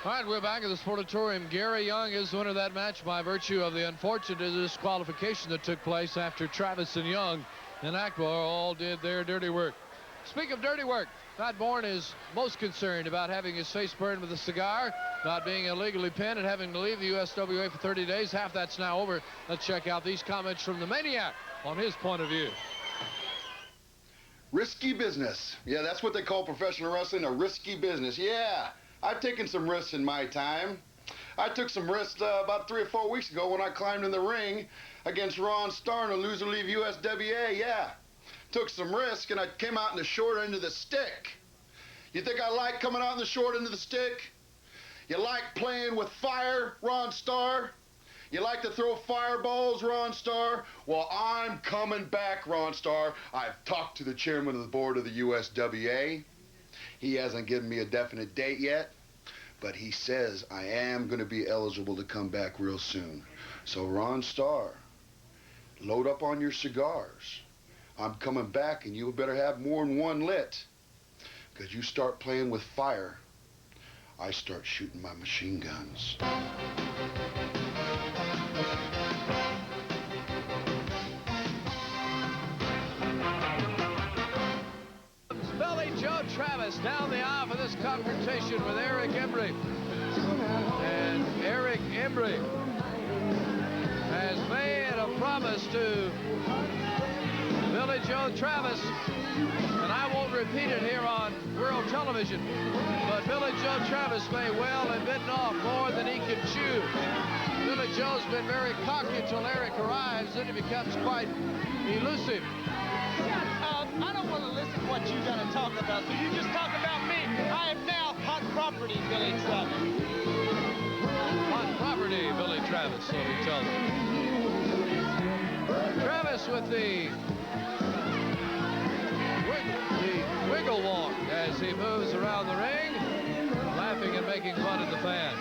All right, we're back at the Sportatorium. Gary Young is the winner of that match by virtue of the unfortunate disqualification that took place after Travis and Young and Akbar all did their dirty work. Speaking of dirty work, Pat Borne is most concerned about having his face burned with a cigar, not being illegally pinned, and having to leave the USWA for 30 days. Half that's now over. Let's check out these comments from the Maniac on his point of view. Risky business. Yeah, that's what they call professional wrestling, a risky business. Yeah, I've taken some risks in my time. I took some risks about 3 or 4 weeks ago when I climbed in the ring against Ron Starr in a loser-leave USWA. Yeah, took some risk and I came out in the short end of the stick. You think I like coming out in the short end of the stick? You like playing with fire, Ron Starr? You like to throw fireballs, Ron Starr? Well, I'm coming back, Ron Starr. I've talked to the chairman of the board of the USWA. He hasn't given me a definite date yet, but he says I am going to be eligible to come back real soon. So, Ron Starr, load up on your cigars. I'm coming back, and you better have more than one lit, because you start playing with fire, I start shooting my machine guns. Billy Joe Travis down the aisle for this confrontation with Erich Embry. And Erich Embry has made a promise to Billy Joe Travis, and I won't repeat it here on world television, but Billy Joe Travis may well have bitten off more than he can chew. Billy Joe's been very cocky until Erich arrives, then he becomes quite elusive. I don't want to listen to what you got to talk about, so you just talk about me. I am now hot property, Billy Travis. Hot property, Billy Travis, so he tells him. Travis with the wiggle walk as he moves around the ring, laughing and making fun of the fans.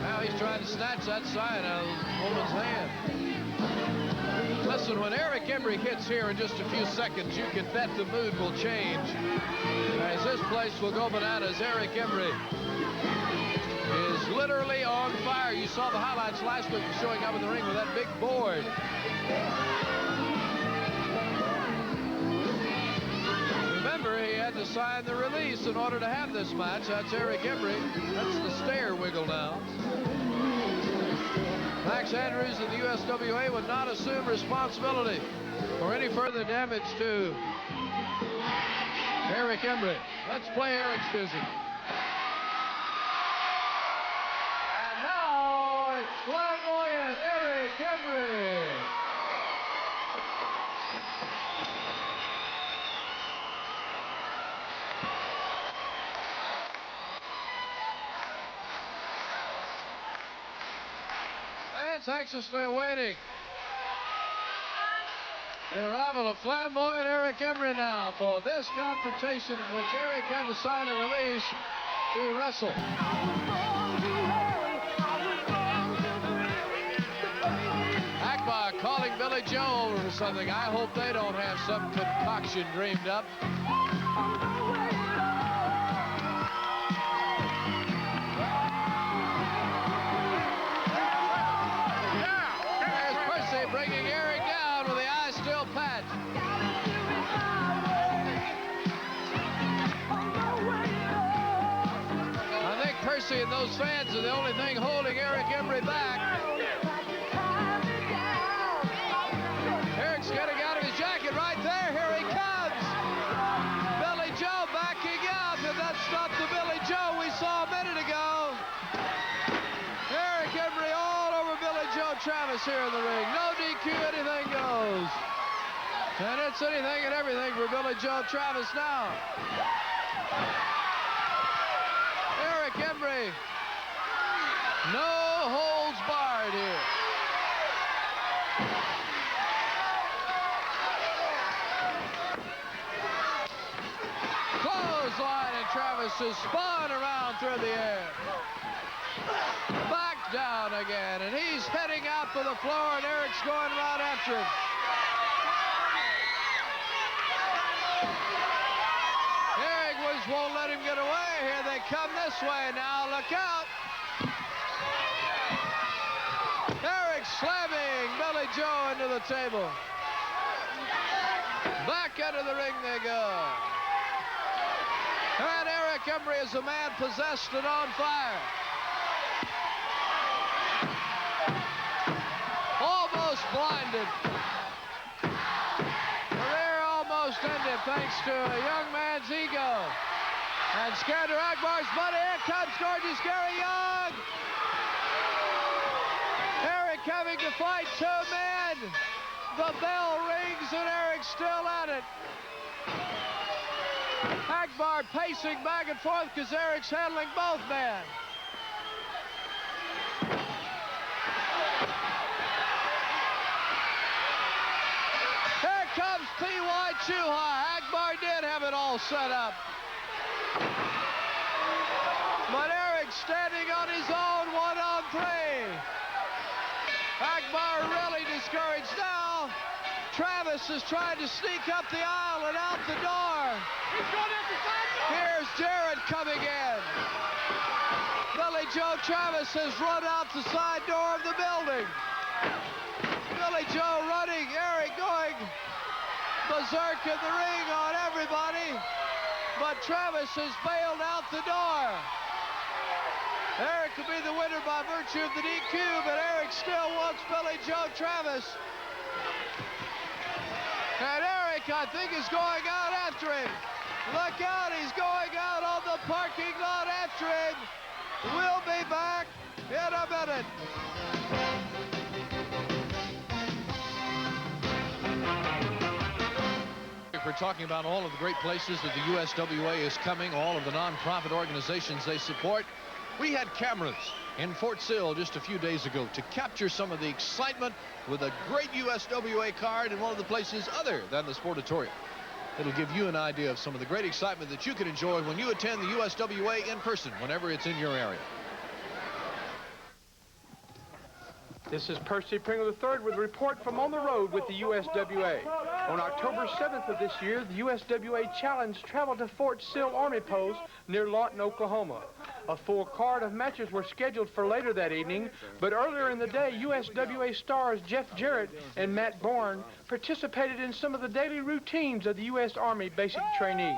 Now he's trying to snatch that sign out of the woman's hand. Listen, when Erich Embry hits here in just a few seconds, you can bet the mood will change, as this place will go bananas. Erich Embry is literally on fire. You saw the highlights last week showing up in the ring with that big board. Remember, he had to sign the release in order to have this match. That's Erich Embry. That's the stair wiggle now. Max Andrews of the USWA would not assume responsibility for any further damage to Erich Embry. Let's play Erich's music. And now it's flamboyant Erich Embry. Fans anxiously awaiting the arrival of flamboyant Erich Embry now for this confrontation in which Erich had to sign a release to wrestle. Akbar calling Billy Joe over for something. I hope they don't have some concoction dreamed up. There's Percy bringing Erich down with the eye still patch. I think Percy and those fans are the only thing holding Erich Embry back. Erich's getting out of his jacket right there. Here he comes. Billy Joe backing up, and that's not the Billy Joe we saw a minute ago. Erich Embry all over Billy Joe Travis here in the ring. No DQ, anything goes. And it's anything and everything for Billy Joe Travis now. Erich Embry, no holds barred here. Clothesline, and Travis is spun around through the air. Back down again, and he's heading out for the floor, and Erich's going right after him. it away. Here they come this way now. Look out. Erich slamming Billy Joe into the table. Back into the ring they go. And Erich Embry is a man possessed and on fire. Almost blinded. Career almost ended thanks to a young man's ego. And Skander Akbar's buddy. Here comes gorgeous Kerry Young. Erich having to fight two men. The bell rings and Erich still at it. Akbar pacing back and forth because Erich's handling both men. Here comes P.Y. Chuha. Akbar did have it all set up. But Erich standing on his own 1-on-3. Akbar really discouraged now. Travis is trying to sneak up the aisle and out the door. He's going out the side door. Here's Jarrett coming in. Billy Joe Travis has run out the side door of the building. Billy Joe running, Erich going berserk in the ring on everybody. But Travis has bailed out the door. Erich will be the winner by virtue of the DQ, but Erich still wants Billy Joe Travis. And Erich, I think, is going out after him. Look out, he's going out on the parking lot after him. We'll be back in a minute. We're talking about all of the great places that the USWA is coming, all of the nonprofit organizations they support. We had cameras in Fort Sill just a few days ago to capture some of the excitement with a great USWA card in one of the places other than the Sportatorium. It'll give you an idea of some of the great excitement that you can enjoy when you attend the USWA in person, whenever it's in your area. This is Percy Pringle III with a report from on the road with the USWA. On October 7th of this year, the USWA Challenge traveled to Fort Sill Army Post near Lawton, Oklahoma. A full card of matches were scheduled for later that evening, but earlier in the day, USWA stars Jeff Jarrett and Matt Borne participated in some of the daily routines of the U.S. Army basic trainees.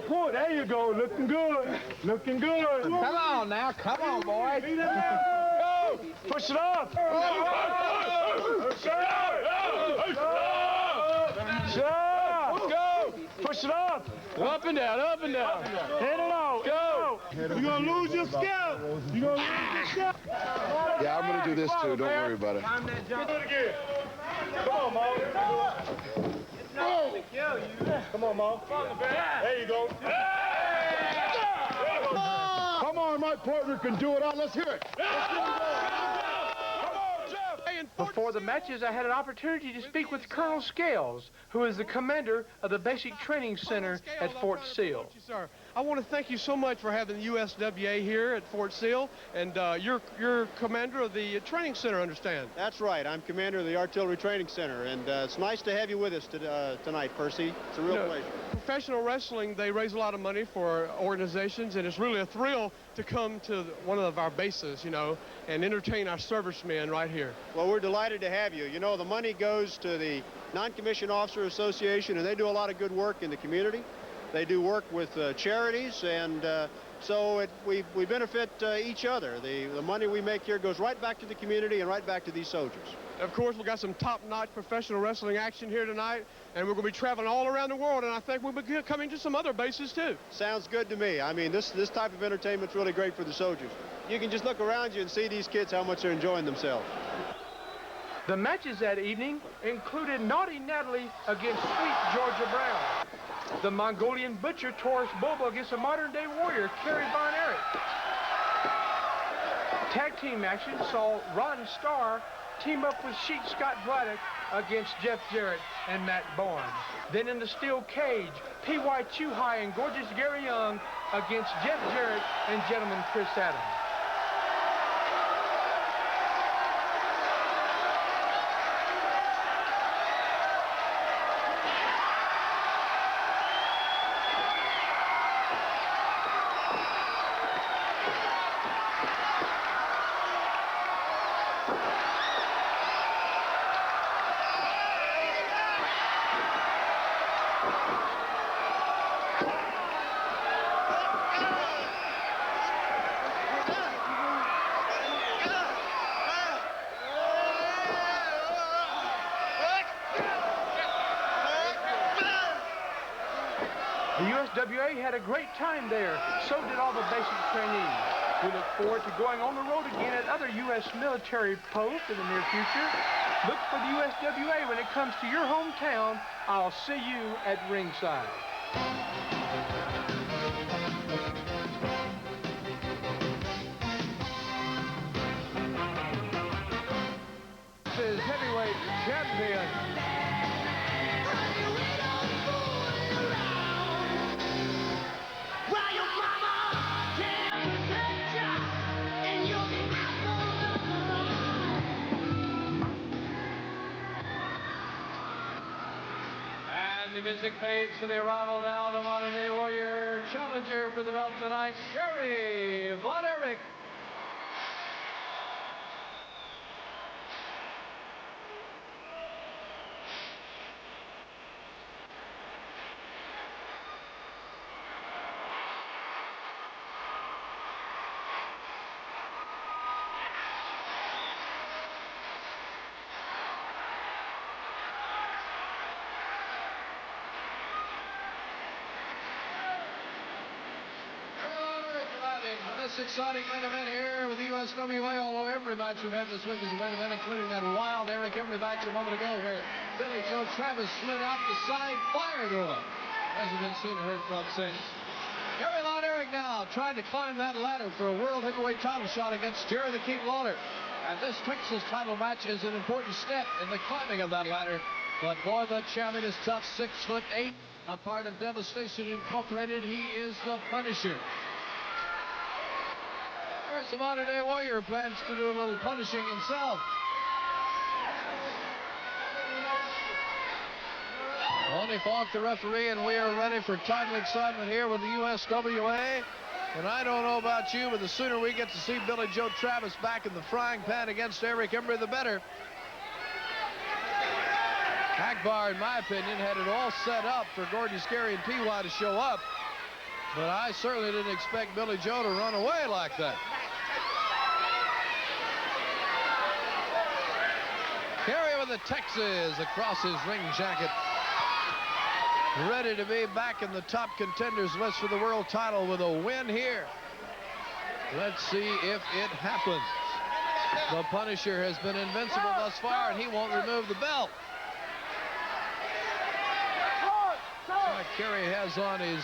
Pull, there you go, looking good, looking good. Come on now, come on, boys. Go, push it up. Go, push it up. Up and down, up and down. Head it out, go. You're gonna lose your scalp. You're gonna lose your scalp. Yeah, I'm gonna do this too. Don't worry about it. Do it again. Come on, Mo. Come on, Mo. There you go. Come on, my partner can do it. Let's hear it. Before the matches, I had an opportunity to speak with Colonel Scales, who is the commander of the Basic Training Center at Fort Sill. Sir, I want to thank you so much for having the USWA here at Fort Sill, and you're commander of the training center, I understand. That's right. I'm commander of the Artillery Training Center, and it's nice to have you with us tonight, Percy. It's a real pleasure. Professional wrestling, they raise a lot of money for organizations, and it's really a thrill to come to one of our bases, you know, and entertain our servicemen right here. Well, we're delighted to have you. You know, the money goes to the Non-Commissioned Officer Association, and they do a lot of good work in the community. They do work with charities, and so we benefit each other. The money we make here goes right back to the community and right back to these soldiers. Of course, we've got some top-notch professional wrestling action here tonight, and we're going to be traveling all around the world, and I think we'll be coming to some other bases, too. Sounds good to me. I mean, this type of entertainment's really great for the soldiers. You can just look around you and see these kids how much they're enjoying themselves. The matches that evening included Naughty Natalie against Sweet Georgia Brown. The Mongolian Butcher Taurus Bobo against a modern-day warrior, Kerry von Erich. Tag team action saw Ron Starr team up with Sheik Scott Braddock against Jeff Jarrett and Matt Borne. Then in the steel cage, P.Y. Chuha and gorgeous Gary Young against Jeff Jarrett and gentleman Chris Adams. had a great time there. So did all the basic trainees. We look forward to going on the road again at other U.S. military posts in the near future. Look for the USWA when it comes to your hometown. I'll see you at ringside. This is heavyweight champion. The music fades for the arrival now of the modern-day warrior challenger for the belt tonight, Kerry von Erich. This exciting main event here with the USWA, although every match we've had this week is a main event, including that wild Erich Embry match a moment ago where Billy Joe Travis slid out the side, fire to him. Hasn't been seen or heard from since. Kerry von Erich now trying to climb that ladder for a world heavyweight title shot against Jerry the King Lawler. And this Texas title match is an important step in the climbing of that ladder. But boy, the champion is tough, 6'8", a part of Devastation Incorporated. He is the Punisher. There's the modern-day warrior plans to do a little punishing himself. Tony Falk, the referee, and we are ready for title excitement here with the USWA. And I don't know about you, but the sooner we get to see Billy Joe Travis back in the frying pan against Erich Embry, the better. Akbar, in my opinion, had it all set up for Gordon, Scary, and PY to show up. But I certainly didn't expect Billy Joe to run away like that. Kerry with the Texas across his ring jacket. Ready to be back in the top contenders list for the world title with a win here. Let's see if it happens. The Punisher has been invincible thus far, and he won't remove the belt. Kerry has on his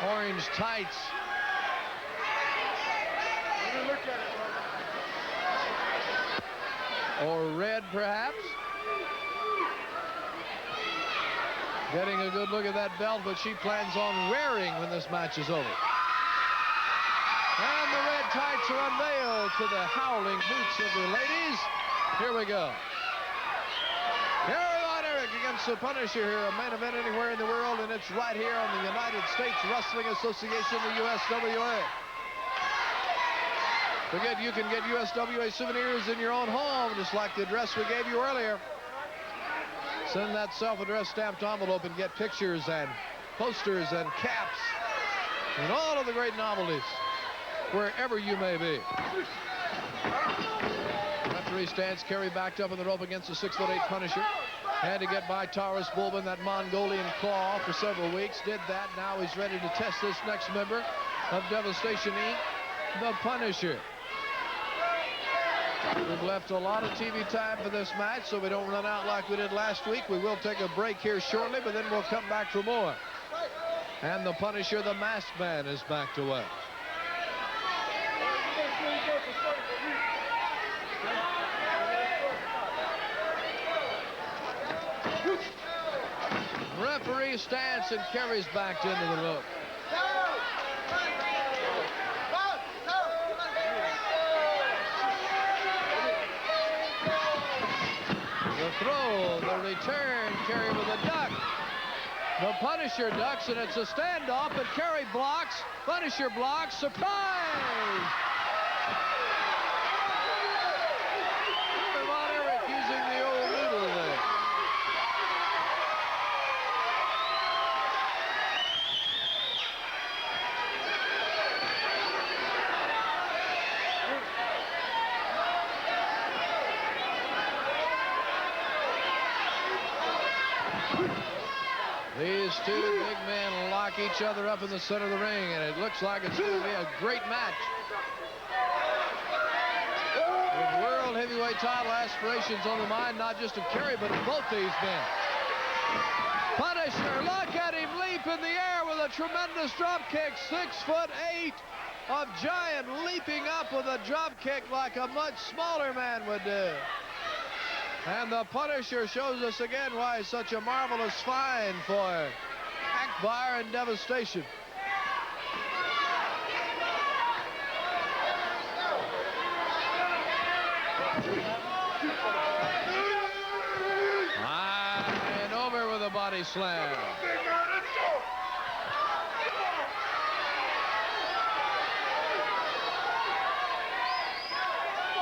orange tights. Or red, perhaps. Getting a good look at that belt, but she plans on wearing when this match is over. And the red tights are unveiled to the howling boots of the ladies. Here we go. Kerry von Erich against the Punisher here, a main event anywhere in the world, and it's right here on the United States Wrestling Association, the USWA. Forget you can get USWA souvenirs in your own home, just like the address we gave you earlier. Send that self-addressed stamped envelope and get pictures and posters and caps and all of the great novelties wherever you may be. Referee stands. Kerry backed up on the rope against the 6'8" Punisher. Had to get by Taurus Bulbin, that Mongolian claw, for several weeks. Did that. Now he's ready to test this next member of Devastation Inc., the Punisher. We've left a lot of TV time for this match, so we don't run out like we did last week. We will take a break here shortly, but then we'll come back for more. And the Punisher, the Masked Man, is backed away. Referee stands, and Kerry's backed into the rope. The throw, the return, Kerry with a duck. The Punisher ducks, and it's a standoff, but Kerry blocks. Punisher blocks. Surprise! Von Erich using the old noodle there. These two big men locking each other up in the center of the ring, and it looks like it's going to be a great match. With world heavyweight title aspirations on the mind, not just of Kerry, but of both these men. Punisher, look at him leap in the air with a tremendous drop kick. 6'8" of giant, leaping up with a drop kick like a much smaller man would do. And the Punisher shows us again why he's such a marvelous find for Akbar and Devastation. And over with a body slam.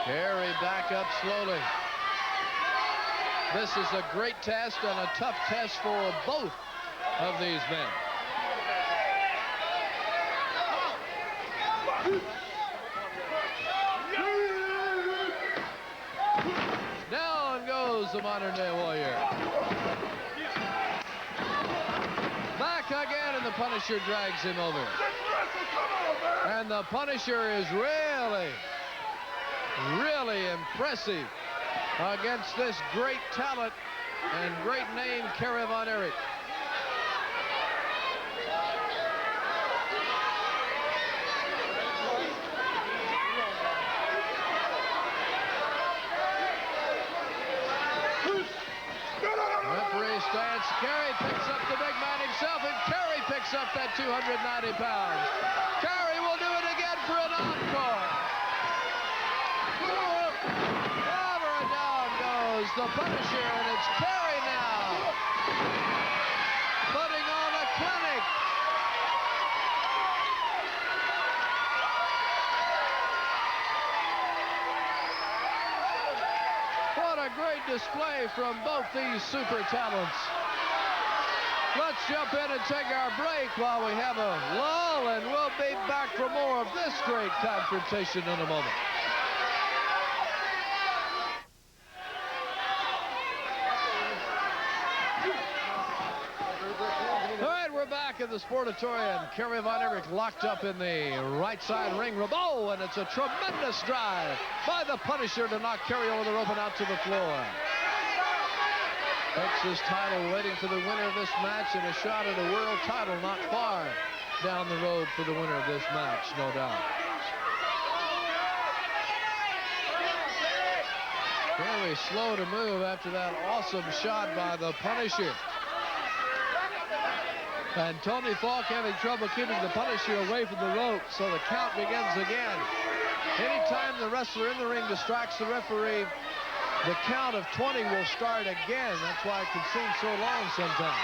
Kerry back up slowly. This is a great test and a tough test for both of these men. Down goes the modern-day warrior. Back again, and the Punisher drags him over. And the Punisher is really impressive against this great talent and great name, Kerry Von Erich. Referee stands. Kerry picks up the big man himself, and Kerry picks up that 290 pounds. Kerry will do it again for an encore. The Punisher, and it's Kerry now putting on a clinic. What a great display from both these super talents. Let's jump in and take our break while we have a lull, and we'll be back for more of this great confrontation in a moment. In the Sportatorium, Kerry Von Erich locked up in the right side ring. Rabot, and it's a tremendous drive by the Punisher to knock Kerry over the rope and out to the floor. Texas title waiting for the winner of this match, and a shot at a world title not far down the road for the winner of this match, no doubt. Kerry slow to move after that awesome shot by the Punisher. And Tony Falk having trouble keeping the Punisher away from the rope, so the count begins again. Anytime the wrestler in the ring distracts the referee, the count of 20 will start again. That's why it can seem so long sometimes.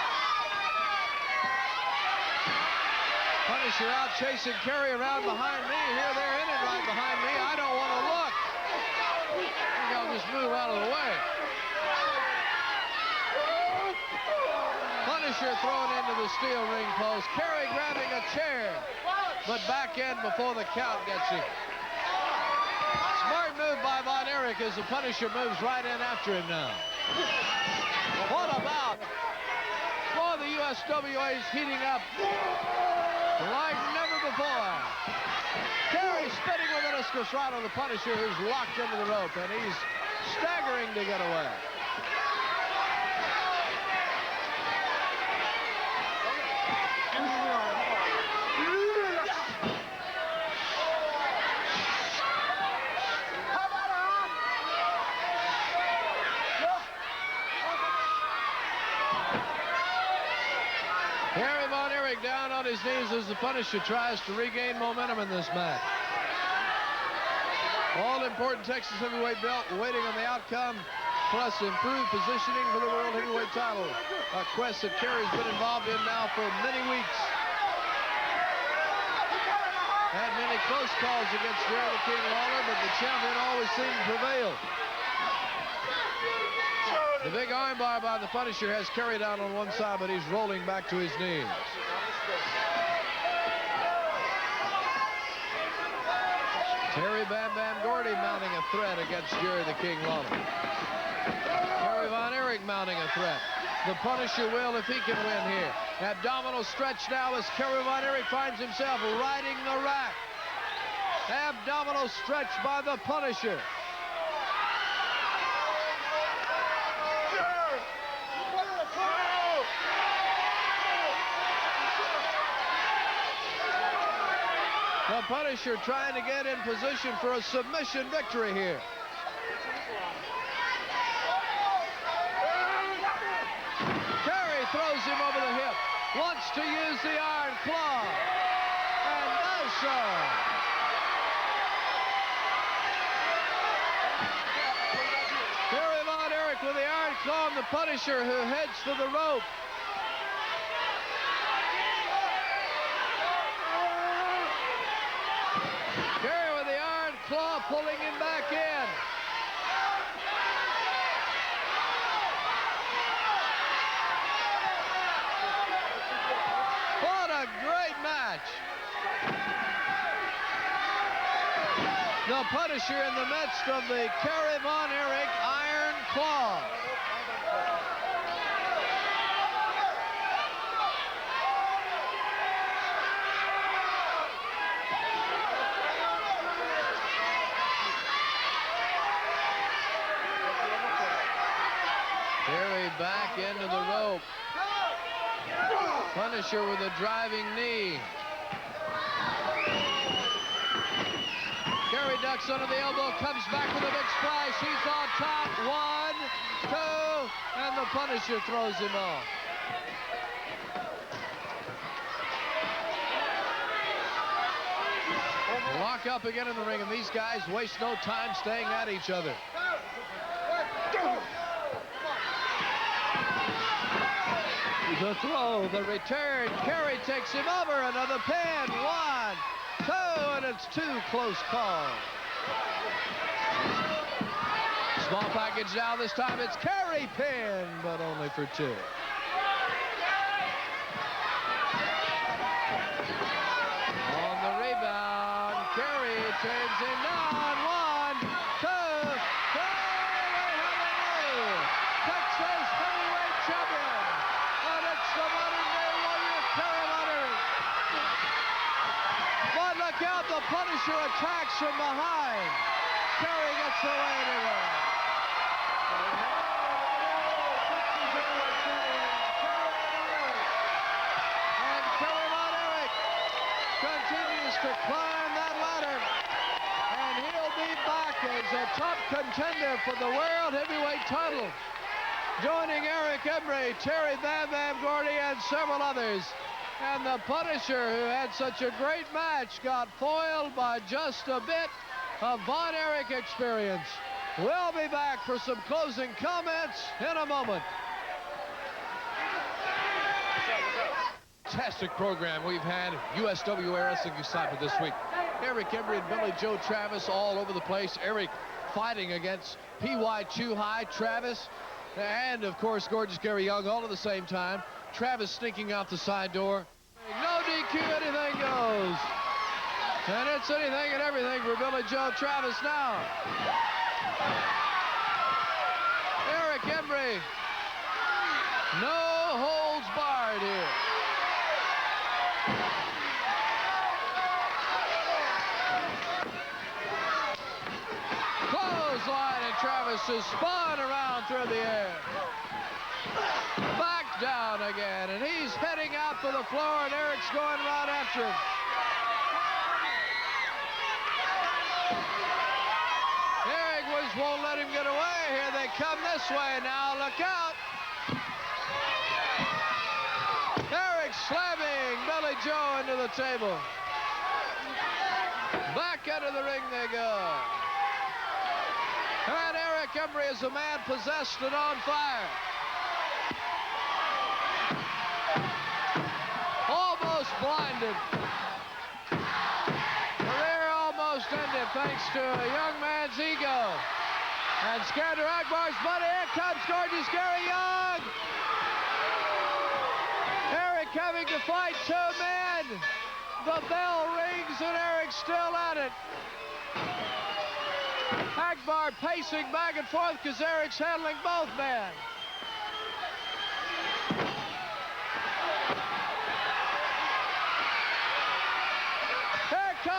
Punisher out chasing Kerry around behind me. Here they're in it right behind me. I don't want to look. I think I'll just move out of the way. Punisher thrown into the steel ring post. Kerry grabbing a chair, but back in before the count gets him. Smart move by Von Erich as the Punisher moves right in after him now. What about? Oh, the USWA is heating up like never before. Kerry spinning with meniscus right on the Punisher, who's locked into the rope, and he's staggering to get away. Kerry Von Erich down on his knees as the Punisher tries to regain momentum in this match. All-important Texas heavyweight belt waiting on the outcome, plus improved positioning for the world heavyweight title. A quest that Kerry's been involved in now for many weeks. Had many close calls against Jerry the King Lawler, but the champion always seemed to prevail. The big armbar by the Punisher has Kerry down on one side, but he's rolling back to his knees. Terry Bam Bam Gordy mounting a threat against Jerry the King Lawler. Kerry Von Erich Erich mounting a threat. The Punisher will if he can win here. Abdominal stretch now as Kerry Von Erich finds himself riding the rack. Abdominal stretch by the Punisher. The Punisher trying to get in position for a submission victory here. Kerry throws him over the hip. Wants to use the iron claw. And does so. Kerry Von Erich with the iron claw and the Punisher who heads for the rope. Kerry with the iron claw pulling him back in. What a great match. The Punisher in the midst of the Kerry Von Erich iron claw. Kerry back into the rope. Punisher with a driving knee. Kerry ducks under the elbow, comes back with a big splash. He's on top. 1, 2, and the Punisher throws him off. Lock up again in the ring, and these guys waste no time staying at each other. The throw, the return. Kerry takes him over. Another pin. 1, 2, and it's 2 close calls. Small package now. This time it's Kerry pin, but only for 2. On the rebound, Kerry turns him down. 1, 2, 3. We have a new Texas heavyweight champion. The modern-day warrior, Kerry Von Erich. But look out, the Punisher attacks from behind. Kerry gets away to it. And Kerry Von Erich continues to climb that ladder. And he'll be back as a top contender for the World Heavyweight title. Joining Erich Embry, Terry Bam Bam Gordy, and several others. And the Punisher, who had such a great match, got foiled by just a bit of Von Erich experience. We'll be back for some closing comments in a moment. Fantastic program we've had. USWA Wrestling excitement this week. Erich Embry and Billy Joe Travis all over the place. Erich fighting against P.Y. Chu-Hai Travis. And, of course, gorgeous Gary Young all at the same time. Travis sneaking out the side door. No DQ, anything goes. And it's anything and everything for Billy Joe Travis now. Erich Embry. No holds barred here. Clothesline, and Travis is spun around through the air. Back down again, and he's heading out for the floor, and Erich's going right after him. Erich won't let him get away here. They come this way now. Look out. Erich slamming Billy Joe into the table. Back into the ring they go. And Erich Embry is a man possessed and on fire. Almost blinded. Career almost ended thanks to a young man's ego. And scared to Akbar's buddy. Here comes gorgeous Gary Young. Erich having to fight 2 men. The bell rings and Erich's still at it. Akbar pacing back and forth because Erich's handling both men.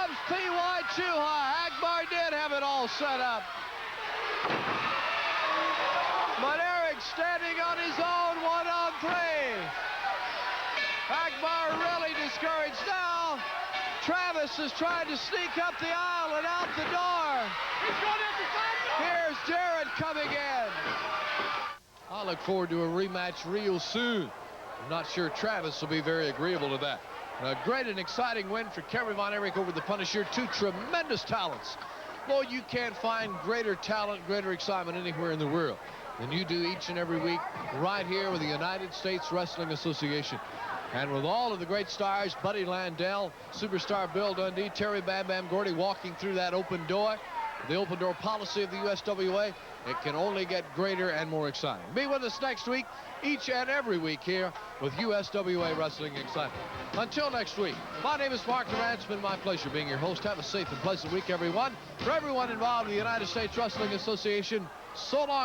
comes P.Y. Chuha. Akbar did have it all set up. But Erich standing on his own, 1-on-3. Akbar really discouraged now. Travis is trying to sneak up the aisle and out the door. Here's Jarrett coming in. I look forward to a rematch real soon. I'm not sure Travis will be very agreeable to that. A great and exciting win for Kerry Von Erich over the Punisher. Two tremendous talents. Boy, you can't find greater talent, greater excitement anywhere in the world than you do each and every week right here with the United States Wrestling Association. And with all of the great stars, Buddy Landell, superstar Bill Dundee, Terry Bam Bam Gordy walking through that open door, the open door policy of the USWA, it can only get greater and more exciting. Be with us next week, each and every week here with USWA Wrestling Excitement. Until next week, my name is Mark Durant. It's been my pleasure being your host. Have a safe and pleasant week, everyone. For everyone involved in the United States Wrestling Association, so long.